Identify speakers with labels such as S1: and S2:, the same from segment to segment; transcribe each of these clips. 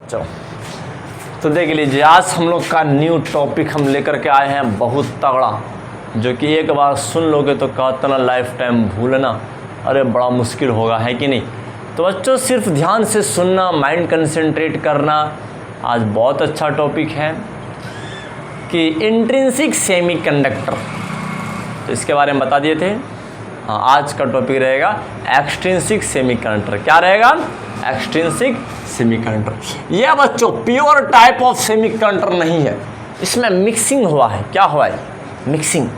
S1: चलो तो देख लीजिए, आज हम लोग का न्यू टॉपिक हम लेकर के आए हैं बहुत तगड़ा, जो कि एक बार सुन लोगे तो कहता ना लाइफ टाइम भूलना अरे बड़ा मुश्किल होगा, है कि नहीं। तो बच्चों सिर्फ ध्यान से सुनना, माइंड कंसंट्रेट करना। आज बहुत अच्छा टॉपिक है कि इंट्रिंसिक सेमीकंडक्टर, तो इसके बारे में बता दिए थे। हाँ, आज का टॉपिक रहेगा एक्सट्रिंसिक सेमीकंडक्टर। क्या रहेगा? Extrinsic semiconductor. यह बच्चों प्योर टाइप ऑफ सेमीकंडक्टर नहीं है, इसमें मिक्सिंग हुआ है। क्या हुआ है? Mixing,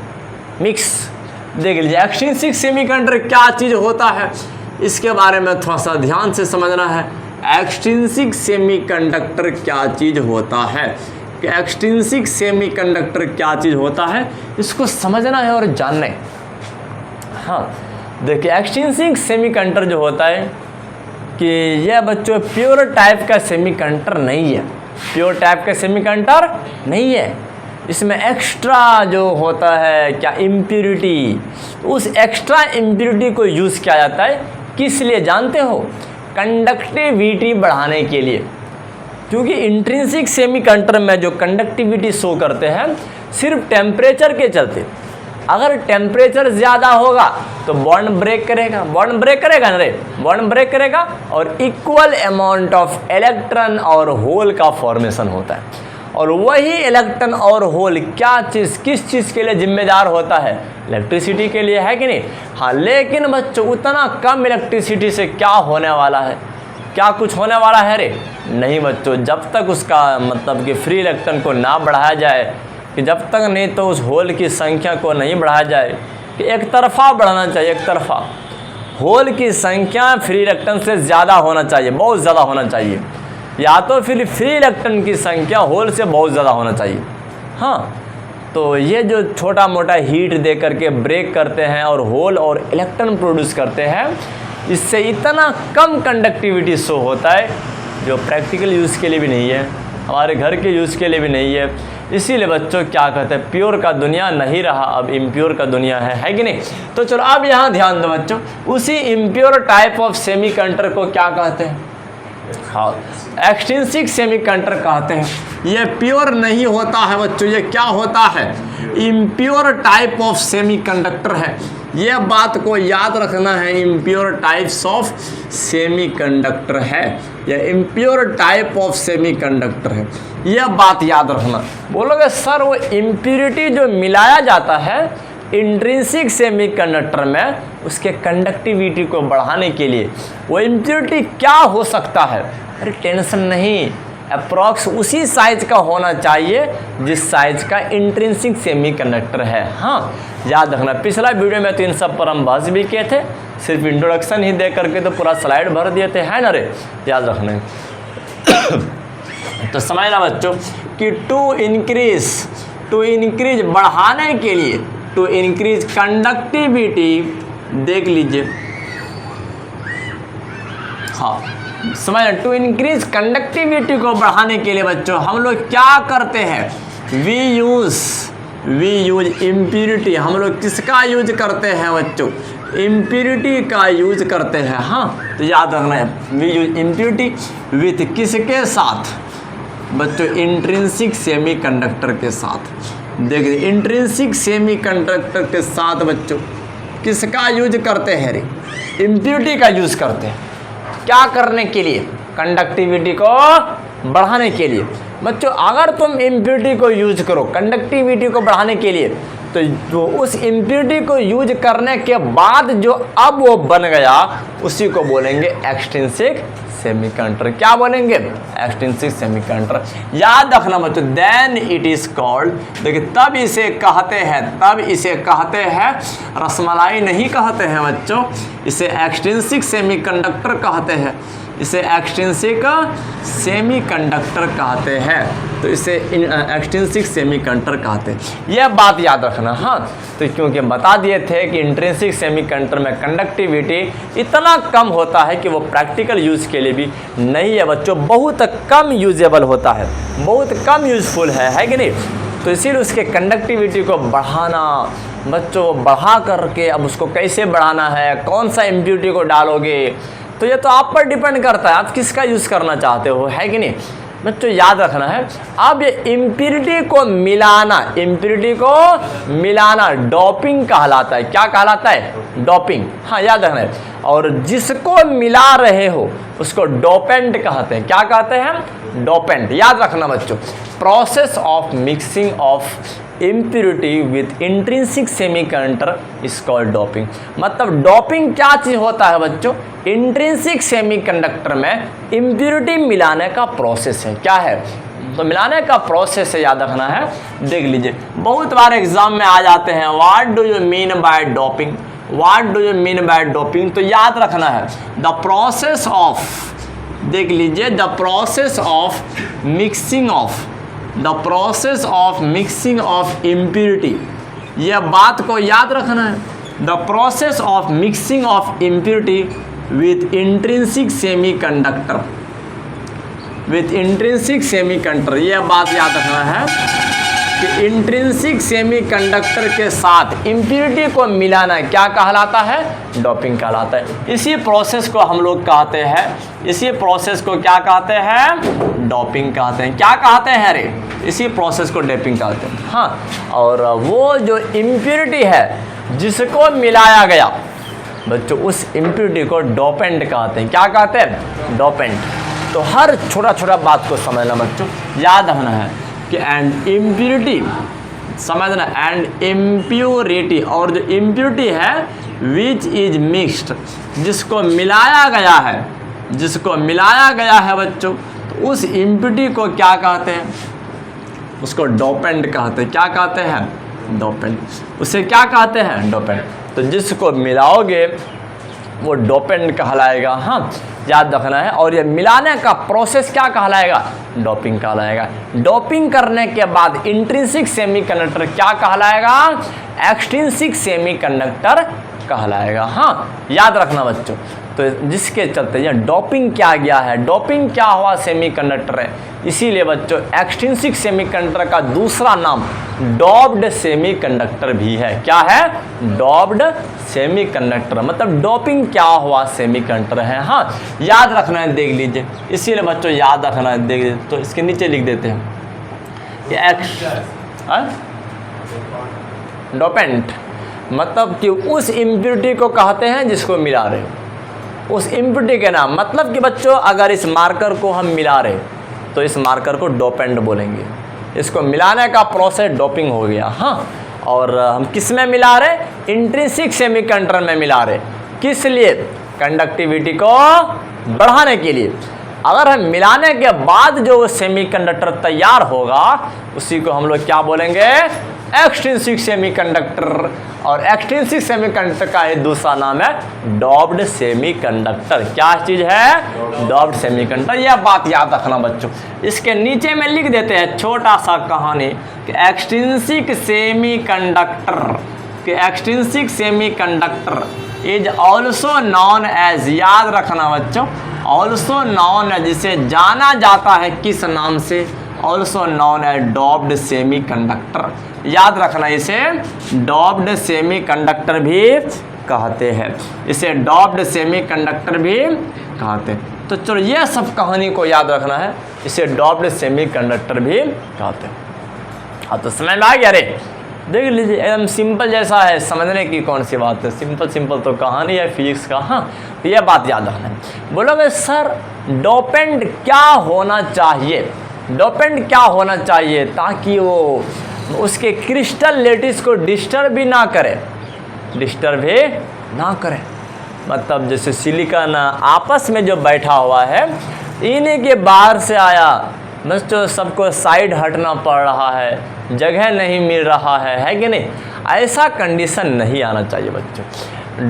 S1: mix. देख लीजिए एक्सट्रिंसिक सेमीकंडक्टर क्या चीज़ होता है, इसके बारे में थोड़ा सा ध्यान से समझना है। एक्सट्रिंसिक सेमीकंडक्टर क्या चीज़ होता है, कि एक्सट्रिंसिक सेमीकंडक्टर क्या चीज़ होता है, इसको समझना है और जानना है। हाँ देखिए, एक्सट्रिंसिक सेमीकंडक्टर जो होता है कि यह बच्चों प्योर टाइप का सेमीकंडक्टर नहीं है, प्योर टाइप का सेमीकंडक्टर नहीं है। इसमें एक्स्ट्रा जो होता है क्या, इम्प्योरिटी, उस एक्स्ट्रा इम्प्योरिटी को यूज़ किया जाता है। किस लिए जानते हो? कंडक्टिविटी बढ़ाने के लिए। क्योंकि इंट्रिंसिक सेमीकंडक्टर में जो कंडक्टिविटी शो करते हैं सिर्फ टेम्परेचर के चलते। अगर टेम्परेचर ज़्यादा होगा तो बॉन्ड ब्रेक करेगा, बॉन्ड ब्रेक करेगा ना रे, बॉन्ड ब्रेक करेगा और इक्वल अमाउंट ऑफ इलेक्ट्रॉन और होल का फॉर्मेशन होता है। और वही इलेक्ट्रॉन और होल क्या चीज़, किस चीज़ के लिए जिम्मेदार होता है? इलेक्ट्रिसिटी के लिए, है कि नहीं। हाँ, लेकिन बच्चों उतना कम इलेक्ट्रिसिटी से क्या होने वाला है, क्या कुछ होने वाला है रे? नहीं बच्चों, जब तक उसका मतलब कि फ्री इलेक्ट्रॉन को ना बढ़ाया जाए, कि जब तक नहीं तो उस होल की संख्या को नहीं बढ़ाया जाए, कि एक तरफा बढ़ाना चाहिए, एक तरफा होल की संख्या फ्री इलेक्ट्रॉन से ज़्यादा होना चाहिए, बहुत ज़्यादा होना चाहिए, या तो फिर फ्री इलेक्ट्रॉन की संख्या होल से बहुत ज़्यादा होना चाहिए। हाँ, तो ये जो छोटा मोटा हीट दे करके ब्रेक करते हैं और होल और इलेक्ट्रॉन प्रोड्यूस करते हैं, इससे इतना कम कंडक्टिविटी शो होता है जो प्रैक्टिकल यूज़ के लिए भी नहीं है, हमारे घर के यूज़ के लिए भी नहीं है। इसीलिए बच्चों क्या कहते हैं, प्योर का दुनिया नहीं रहा, अब इम्प्योर का दुनिया है कि नहीं। तो चलो अब यहाँ ध्यान दो बच्चों, उसी इम्प्योर टाइप ऑफ सेमीकंडक्टर को क्या कहते हैं? हाँ, एक्सट्रिंसिक सेमीकंडक्टर कहते हैं। ये प्योर नहीं होता है बच्चों, ये क्या होता है? इम्प्योर टाइप ऑफ सेमीकंडक्टर है। ये बात को याद रखना है, इम्प्योर टाइप्स ऑफ सेमीकंडक्टर है, यह इम्प्योर टाइप ऑफ सेमीकंडक्टर है, यह बात याद रखना। बोलोगे सर वो इम्प्योरिटी जो मिलाया जाता है इंट्रिंसिक सेमीकंडक्टर में, उसके कंडक्टिविटी को बढ़ाने के लिए, वो इम्प्योरिटी क्या हो सकता है? अरे टेंशन नहीं, अप्रॉक्स उसी साइज का होना चाहिए जिस साइज का इंट्रिंसिक सेमीकंडक्टर है। हाँ याद रखना, पिछला वीडियो में तो इन सब पर हम बहस भी किए थे, सिर्फ इंट्रोडक्शन ही दे करके तो पूरा स्लाइड भर दिए थे, है ना रे, याद रखना। तो समझना बच्चों कि टू इंक्रीज बढ़ाने के लिए, टू इंक्रीज कंडक्टिविटी, देख लीजिए, हाँ समझना, टू इंक्रीज कंडक्टिविटी को बढ़ाने के लिए बच्चों हम लोग क्या करते हैं? We use impurity. हम लोग किसका यूज करते हैं बच्चों? इम्प्योरिटी का यूज करते हैं। हाँ तो याद रखना है, वी यूज इम्प्योरिटी विथ किसके साथ बच्चों? इंट्रिंसिक सेमीकंडक्टर के साथ। देखिए इंट्रिंसिक सेमीकंडक्टर के साथ बच्चों किसका यूज करते हैं रे? इम्प्योरिटी का यूज करते हैं। क्या करने के लिए? कंडक्टिविटी को बढ़ाने के लिए। बच्चों अगर तुम इम्प्योरिटी को यूज करो कंडक्टिविटी को बढ़ाने के लिए, तो जो उस इम्प्योरिटी को यूज करने के बाद जो अब वो बन गया, उसी को बोलेंगे एक्सट्रिंसिक सेमीकंडक्टर। क्या बोलेंगे? Extrinsic semiconductor. याद रखना बच्चों, देन इट इज कॉल्ड, देखिए तब इसे कहते हैं, रसमलाई नहीं कहते हैं बच्चों, इसे एक्सट्रिंसिक सेमीकंडक्टर कहते हैं, इसे एक्सट्रिंसिक सेमीकंडक्टर कहते हैं। तो इसे एक्सट्रिंसिक सेमीकंडक्टर कहते हैं, यह बात याद रखना। हाँ तो क्योंकि बता दिए थे कि इंट्रिंसिक सेमीकंडक्टर में कंडक्टिविटी इतना कम होता है कि वो प्रैक्टिकल यूज़ के लिए भी नहीं है बच्चों, बहुत कम यूजेबल होता है, बहुत कम यूजफुल है कि नहीं। तो इसीलिए उसके कंडक्टिविटी को बढ़ाना बच्चों, बढ़ा करके अब उसको कैसे बढ़ाना है, कौन सा इम्प्योरिटी को डालोगे, तो ये तो आप पर डिपेंड करता है, आप किसका यूज़ करना चाहते हो, है कि नहीं बच्चों। याद रखना है। अब ये इम्प्योरिटी को मिलाना डोपिंग कहलाता है। क्या कहलाता है? डोपिंग। हाँ, याद रखना है। और जिसको मिला रहे हो उसको डोपेंट कहते हैं। क्या कहते हैं? डोपेंट। याद रखना बच्चों। Process of mixing of impurity with intrinsic semiconductor is called doping. मतलब डोपिंग क्या चीज़ होता है बच्चों? इंट्रिंसिक सेमीकंडक्टर में इम्प्योरिटी मिलाने का प्रोसेस है। क्या है? तो मिलाने का प्रोसेस है, याद रखना है। देख लीजिए, बहुत बार एग्जाम में आ जाते हैं, what do you mean by doping, what do you mean by doping. तो याद रखना है द प्रोसेस ऑफ, देख लीजिए, the process of mixing of impurity. यह बात को याद रखना है। The process of mixing of impurity with intrinsic semiconductor, यह बात याद रखना है कि इंट्रिंसिक सेमीकंडक्टर के साथ इम्प्योरिटी को मिलाना क्या कहलाता है? डोपिंग कहलाता है। इसी प्रोसेस को हम लोग कहते हैं, इसी प्रोसेस को क्या कहते हैं? डोपिंग कहते हैं। क्या कहते हैं रे? इसी प्रोसेस को डोपिंग कहते हैं। हाँ, और वो जो इम्प्योरिटी है जिसको मिलाया गया बच्चों, उस इम्प्योरिटी को डोपेंट कहते हैं। क्या कहते हैं? डोपेंट। तो हर छोटा छोटा बात को समझना बच्चों, याद रखना है कि एंड इम्प्योरिटी, समझना, एंड इम्प्योरिटी, और जो इम्प्योरिटी है विच इज मिक्स्ड, जिसको मिलाया गया है बच्चों, तो उस इम्प्योरिटी को क्या कहते हैं? उसको डोपेंट कहते हैं। क्या कहते हैं? डोपेंट। उसे क्या कहते हैं? डोपेंट। तो जिसको मिलाओगे वो डोपेंट कहलाएगा। हाँ, याद रखना है। और ये मिलाने का प्रोसेस क्या कहलाएगा? डोपिंग कहलाएगा। डोपिंग करने के बाद इंट्रिंसिक सेमीकंडक्टर क्या कहलाएगा? एक्सट्रिंसिक सेमीकंडक्टर कहलाएगा। हाँ, याद रखना बच्चों। तो जिसके चलते यह डोपिंग क्या गया है, डोपिंग क्या हुआ? सेमीकंडक्टर है। इसीलिए बच्चों एक्सट्रिंसिक सेमीकंडक्टर का दूसरा नाम डोप्ड सेमीकंडक्टर भी है। क्या है? Doped semiconductor. मतलब डोपिंग क्या हुआ? सेमीकंडक्टर है। हाँ, याद रखना है। देख लीजिए, इसीलिए बच्चों याद रखना है। देख लीजिए, तो इसके नीचे लिख देते हैं डोपेंट, मतलब कि उस इम्प्योरिटी को कहते हैं जिसको मिला रहे हो, उस इम्प्योरिटी के नाम। मतलब कि बच्चों अगर इस मार्कर को हम मिला रहे तो इस मार्कर को डोपेंट बोलेंगे। इसको मिलाने का प्रोसेस डोपिंग हो गया। हाँ, और हम किस में मिला रहे? इंट्रिंसिक सेमीकंडक्टर में मिला रहे। किस लिए? कंडक्टिविटी को बढ़ाने के लिए। अगर हम मिलाने के बाद जो सेमीकंडक्टर तैयार होगा उसी को हम लोग क्या बोलेंगे? Extrinsic semiconductor. और एक्सट्रिंसिक सेमीकंडक्टर का एक दूसरा नाम है डोप्ड सेमीकंडक्टर। क्या चीज़ है? Doped semiconductor. यह बात याद रखना बच्चों। इसके नीचे में लिख देते हैं छोटा सा कहानी कि extrinsic semiconductor is also known as, याद रखना बच्चों, ऑल्सो नॉन एज, जिसे जाना जाता है किस नाम से? Also known as doped semiconductor. याद रखना, इसे डोप्ड सेमीकंडक्टर भी कहते हैं। इसे डोप्ड सेमीकंडक्टर भी कहते हैं। तो चलो ये सब कहानी को याद रखना है। इसे डोप्ड सेमीकंडक्टर भी कहते हैं। हाँ, तो समझ में आ गया रे? देख लीजिए, एकदम सिंपल जैसा है, समझने की कौन सी बात है। सिंपल तो कहानी है फिजिक्स का। हाँ, तो यह बात याद रखना है। बोलोगे सर डोपेंट क्या होना चाहिए? डोपेंट क्या होना चाहिए ताकि वो उसके क्रिस्टल लेटिस को डिस्टर्ब भी ना करे, मतलब जैसे सिलिकॉन आपस में जो बैठा हुआ है, इन्हीं के बाहर से आया, बच्चों सबको साइड हटना पड़ रहा है, जगह नहीं मिल रहा है कि नहीं? ऐसा कंडीशन नहीं आना चाहिए बच्चों।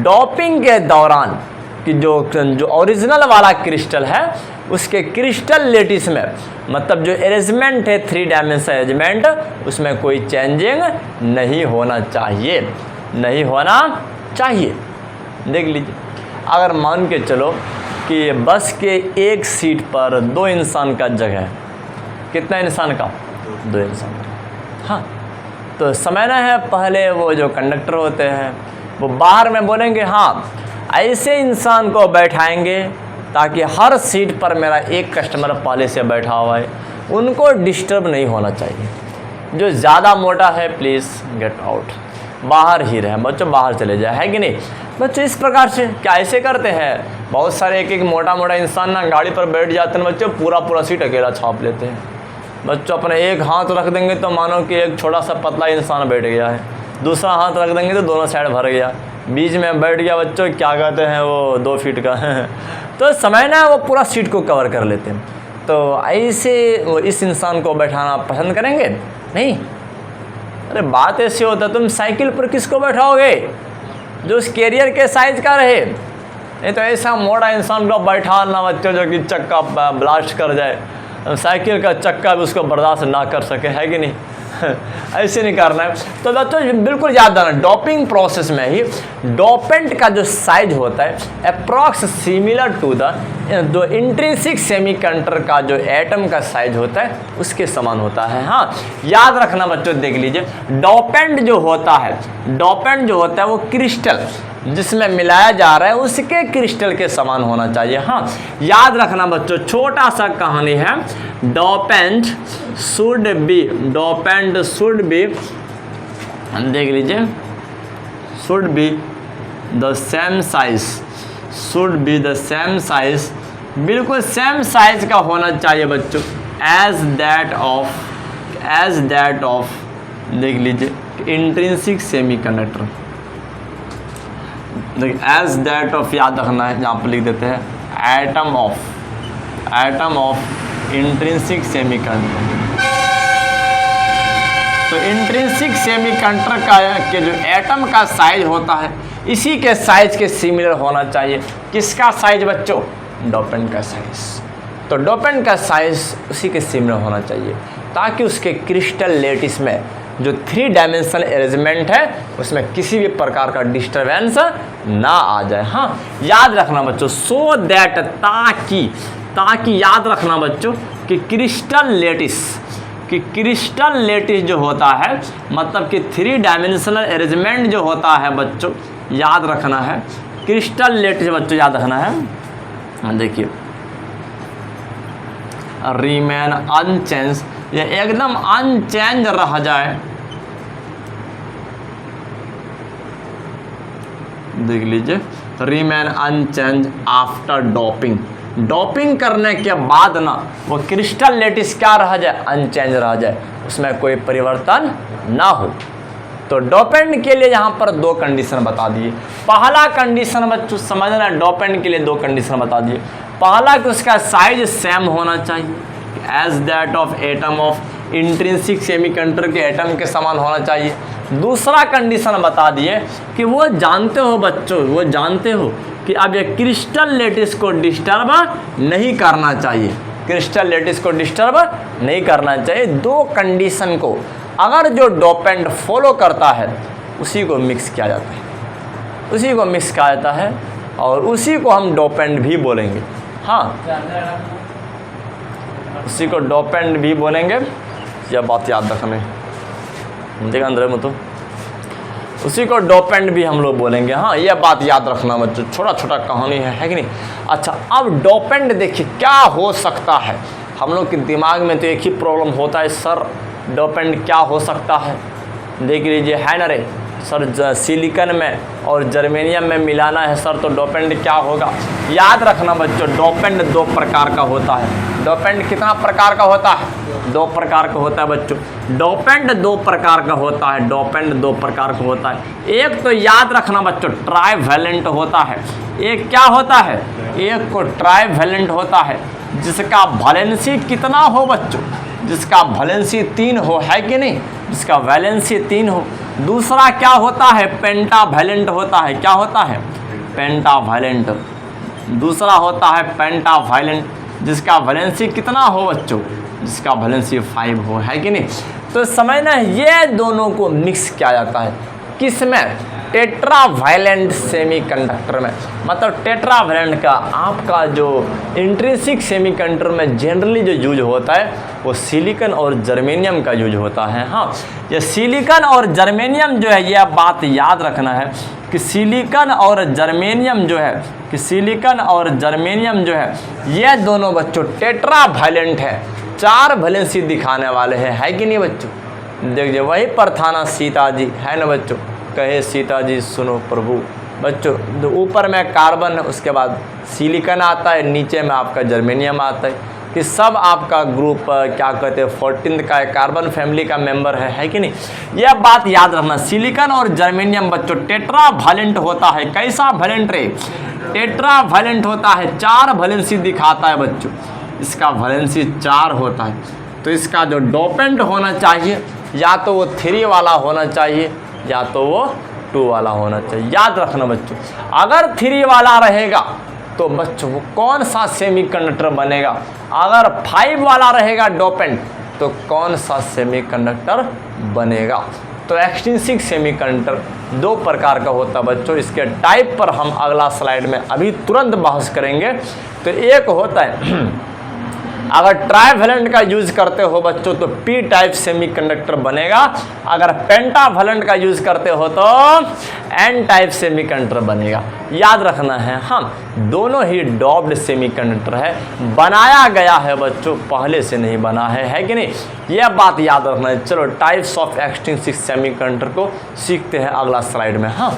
S1: डोपिंग के दौरान कि जो ओरिजिनल वाला क्रिस्टल है उसके क्रिस्टल लेटिस में, मतलब जो अरेंजमेंट है 3 डायमेंशन अरेंजमेंट, उसमें कोई चेंजिंग नहीं होना चाहिए। देख लीजिए, अगर मान के चलो कि बस के एक सीट पर 2 इंसान का जगह है, कितना इंसान का? 2 इंसान का। हाँ, तो समझना है, पहले वो जो कंडक्टर होते हैं वो बाहर में बोलेंगे हाँ ऐसे इंसान को बैठाएंगे ताकि हर सीट पर मेरा एक कस्टमर पहले से बैठा हुआ है, उनको डिस्टर्ब नहीं होना चाहिए। जो ज़्यादा मोटा है प्लीज़ गेट आउट, बाहर ही रहे बच्चों, बाहर चले जाए, है कि नहीं बच्चों। इस प्रकार से क्या ऐसे करते हैं बहुत सारे, एक मोटा मोटा इंसान ना गाड़ी पर बैठ जाते हैं बच्चों, पूरा सीट अकेला छाप लेते हैं बच्चों। अपने एक हाथ रख देंगे तो मानो कि एक छोटा सा पतला इंसान बैठ गया है, दूसरा हाथ रख देंगे तो दोनों साइड भर गया, बीच में बैठ गया बच्चों, क्या कहते हैं वो 2 फीट का तो समय ना वो पूरा सीट को कवर कर लेते हैं। तो ऐसे इस इंसान को बैठाना पसंद करेंगे नहीं। अरे बात ऐसी होता है, तुम साइकिल पर किसको बैठाओगे जो उस कैरियर के साइज का रहे, नहीं तो ऐसा मोटा इंसान को बैठाना बच्चों जो कि चक्का ब्लास्ट कर जाए, साइकिल का चक्का भी उसको बर्दाश्त ना कर सके, है कि नहीं ऐसे नहीं करना है। तो बच्चों बिल्कुल याद रखना, डोपिंग प्रोसेस में ही डोपेंट का जो साइज होता है अप्रॉक्स सिमिलर टू द जो इंट्रिंसिक सेमीकंडक्टर का जो एटम का साइज होता है उसके समान होता है। हाँ याद रखना बच्चों, देख लीजिए डोपेंट जो होता है वो क्रिस्टल जिसमें मिलाया जा रहा है उसके क्रिस्टल के समान होना चाहिए। हाँ याद रखना बच्चों, छोटा सा कहानी है, डोपेंट शुड बी देख लीजिए, should be the same size, बिल्कुल सेम साइज का होना चाहिए बच्चों एज दैट ऑफ देख लीजिए intrinsic semiconductor, as that of याद रखना है, यहाँ पर लिख देते हैं एटम ऑफ इंट्रिंसिक सेमीकंडक्टर। तो इंट्रिंसिक सेमीकंडक्टर का के जो एटम का साइज होता है इसी के साइज के सिमिलर होना चाहिए। किसका साइज बच्चों? डोपेंट का साइज। तो डोपेंट का साइज उसी के सिमिलर होना चाहिए ताकि उसके क्रिस्टल लेटिस में जो 3 डायमेंशनल अरेंजमेंट है उसमें किसी भी प्रकार का डिस्टरबेंस ना आ जाए। हाँ याद रखना बच्चों, सो दैट ताकि याद रखना बच्चों कि क्रिस्टल लेटिस जो होता है मतलब कि 3 डायमेंशनल अरेंजमेंट जो होता है बच्चों, याद रखना है क्रिस्टल लेटिस बच्चों याद रखना है। देखिए रिमेन अनचेंज, ये एकदम अनचेंज रह जाए, देख लीजिए रिमेन अनचेंज आफ्टर डोपिंग करने के बाद ना वो क्रिस्टल लेटिस क्या रह जाए? अनचेंज रह जाए, उसमें कोई परिवर्तन ना हो। तो डोपेंट के लिए यहाँ पर 2 कंडीशन बता दिए। पहला कंडीशन बच्चों समझना, डोपेंट के लिए 2 कंडीशन बता दिए। पहला कि उसका साइज सेम होना चाहिए as that of atom of intrinsic semiconductor के एटम के समान होना चाहिए। दूसरा कंडीशन बता दिए कि वो जानते हो बच्चों, वो जानते हो कि अब ये क्रिस्टल लेटिस को डिस्टर्ब नहीं करना चाहिए, क्रिस्टल लेटिस को डिस्टर्ब नहीं करना चाहिए। 2 कंडीशन को अगर जो डोपेंट फॉलो करता है उसी को मिक्स किया जाता है, उसी को मिक्स किया जाता है और उसी को हम डोपेंट भी बोलेंगे। हाँ उसी को डोपेंट भी बोलेंगे, यह बात याद रखना देखा अंदर में, तो उसी को डोपेंट भी हम लोग बोलेंगे। हाँ यह बात याद रखना बच्चों, छोटा छोटा कहानी है कि नहीं। अच्छा अब डोपेंट देखिए क्या हो सकता है, हम लोग के दिमाग में तो एक ही प्रॉब्लम होता है, सर डोपेंट क्या हो सकता है। देख लीजिए है ना रे सर, सिलिकॉन में और जर्मेनियम में मिलाना है सर, तो डोपेंट क्या होगा। याद रखना बच्चों डोपेंट 2 प्रकार का होता है। डोपेंट कितना प्रकार का होता है? 2 प्रकार का होता है बच्चों। डोपेंट 2 प्रकार का होता है, डोपेंट 2 प्रकार का होता है। एक तो याद रखना बच्चों ट्राइवैलेंट होता है, एक क्या होता है? एक को ट्राइवैलेंट होता है जिसका वैलेंसी कितना हो बच्चों? जिसका वैलेंसी 3 हो, है कि नहीं, जिसका वैलेंसी 3 हो। दूसरा क्या होता है? पेंटावैलेंट होता है। क्या होता है? पेंटावैलेंट। दूसरा होता है पेंटावैलेंट जिसका वैलेंसी कितना हो बच्चों? जिसका वैलेंसी 5 हो, है कि नहीं। तो समझना ये दोनों को मिक्स किया जाता है, किस में? टेट्रावैलेंट सेमीकंडक्टर में। मतलब टेट्रावैलेंट का आपका जो इंट्रिंसिक सेमीकंडक्टर में जनरली जो यूज होता है वो सिलिकॉन और जर्मेनियम का यूज होता है। हाँ ये सिलिकॉन और जर्मेनियम जो है, यह बात याद रखना है कि सिलिकॉन और जर्मेनियम जो है, कि सिलिकॉन और जर्मेनियम जो है ये दोनों बच्चों टेट्रा वैलेंट है, 4 वैलेंसी दिखाने वाले हैं, है कि नहीं बच्चों। देखिए वही पर था ना सीता जी, है ना बच्चों, कहे सीता जी सुनो प्रभु। बच्चों जो ऊपर में कार्बन है, उसके बाद सिलिकॉन आता है, नीचे में आपका जर्मेनियम आता है, कि सब आपका ग्रुप क्या कहते हैं 14 का कार्बन फैमिली का मेंबर है कि नहीं। यह बात याद रखना, सिलिकॉन और जर्मेनियम बच्चों टेट्रा वैलेंट होता है। कैसा वैलेंट रे? टेट्रा वैलेंट होता है, 4 वैलेंसी दिखाता है बच्चों, इसका वैलेंसी 4 होता है। तो इसका जो डोपेंट होना चाहिए या तो वो 3 वाला होना चाहिए या तो वो 2 वाला होना चाहिए। याद रखना बच्चों, अगर 3 वाला रहेगा तो बच्चों वो कौन सा सेमीकंडक्टर बनेगा, अगर 5 वाला रहेगा डोपेंट तो कौन सा सेमीकंडक्टर बनेगा। तो एक्सट्रिंसिक सेमीकंडक्टर 2 प्रकार का होता है बच्चों। इसके टाइप पर हम अगला स्लाइड में अभी तुरंत बहस करेंगे। तो एक होता है अगर ट्राइवैलेंट का यूज़ करते हो बच्चों तो पी टाइप सेमीकंडक्टर बनेगा, अगर पेंटावैलेंट का यूज़ करते हो तो एन टाइप सेमीकंडक्टर बनेगा। याद रखना है, हम दोनों ही डॉप्ड सेमीकंडक्टर है, बनाया गया है बच्चों, पहले से नहीं बना है कि नहीं, यह बात याद रखना है। चलो टाइप्स ऑफ एक्सट्रिंसिक सेमीकंडक्टर को सीखते हैं अगला स्लाइड में। हाँ